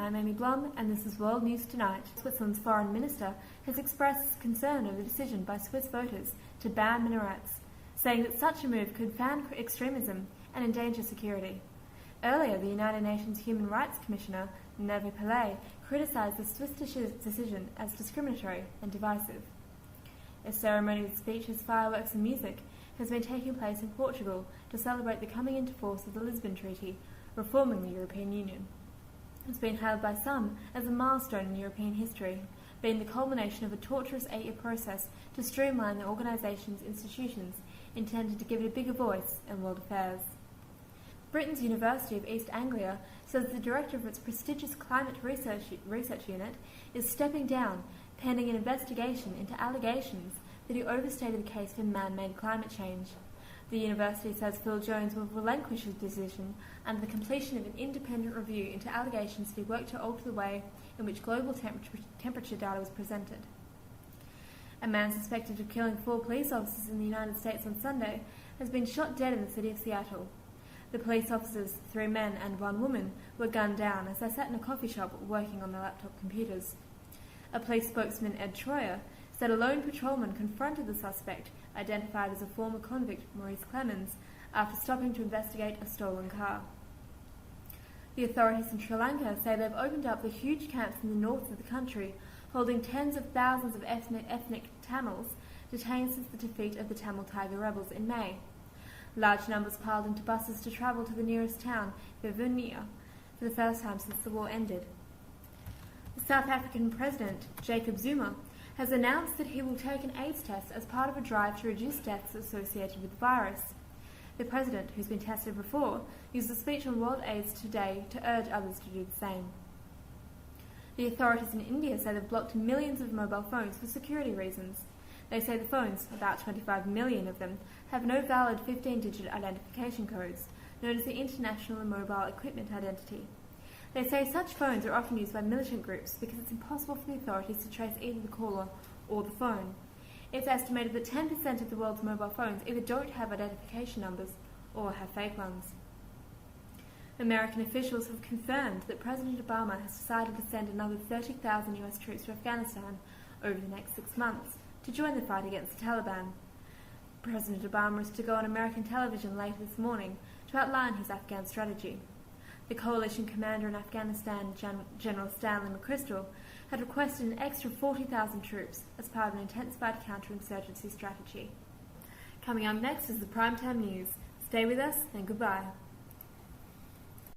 I'm Amy Blom, and this is World News Tonight. Switzerland's foreign minister has expressed concern over the decision by Swiss voters to ban minarets, saying that such a move could fan extremism and endanger security. Earlier, the United Nations Human Rights Commissioner, Nevi Pillay, criticised the Swiss decision as discriminatory and divisive. A ceremony with speeches, fireworks and music has been taking place in Portugal to celebrate the coming into force of the Lisbon Treaty, reforming the European Union. It's been hailed by some as a milestone in European history, being the culmination of a torturous 8-year process to streamline the organisation's institutions intended to give it a bigger voice in world affairs. Britain's University of East Anglia says the director of its prestigious climate research unit is stepping down pending an investigation into allegations that he overstated the case for man-made climate change. The university says Phil Jones will relinquish his position under the completion of an independent review into allegations that he worked to alter the way in which global temperature data was presented. A man suspected of killing 4 police officers in the United States on Sunday has been shot dead in the city of Seattle. The police officers, 3 men and 1 woman, were gunned down as they sat in a coffee shop working on their laptop computers. A police spokesman, Ed Troyer, said a lone patrolman confronted the suspect, identified as a former convict, Maurice Clemens, after stopping to investigate a stolen car. The authorities in Sri Lanka say they've opened up the huge camps in the north of the country, holding tens of thousands of ethnic Tamils detained since the defeat of the Tamil Tiger rebels in May. Large numbers piled into buses to travel to the nearest town, Vivunia, for the first time since the war ended. The South African President, Jacob Zuma, has announced that he will take an AIDS test as part of a drive to reduce deaths associated with the virus. The president, who's been tested before, used a speech on World AIDS today to urge others to do the same. The authorities in India say they've blocked millions of mobile phones for security reasons. They say the phones, about 25 million of them, have no valid 15-digit identification codes, known as the International Mobile Equipment Identity. They say such phones are often used by militant groups because it's impossible for the authorities to trace either the caller or the phone. It's estimated that 10% of the world's mobile phones either don't have identification numbers or have fake ones. American officials have confirmed that President Obama has decided to send another 30,000 US troops to Afghanistan over the next 6 months to join the fight against the Taliban. President Obama is to go on American television later this morning to outline his Afghan strategy. The coalition commander in Afghanistan, General Stanley McChrystal, had requested an extra 40,000 troops as part of an intensified counterinsurgency strategy. Coming up next is the Primetime News. Stay with us and goodbye.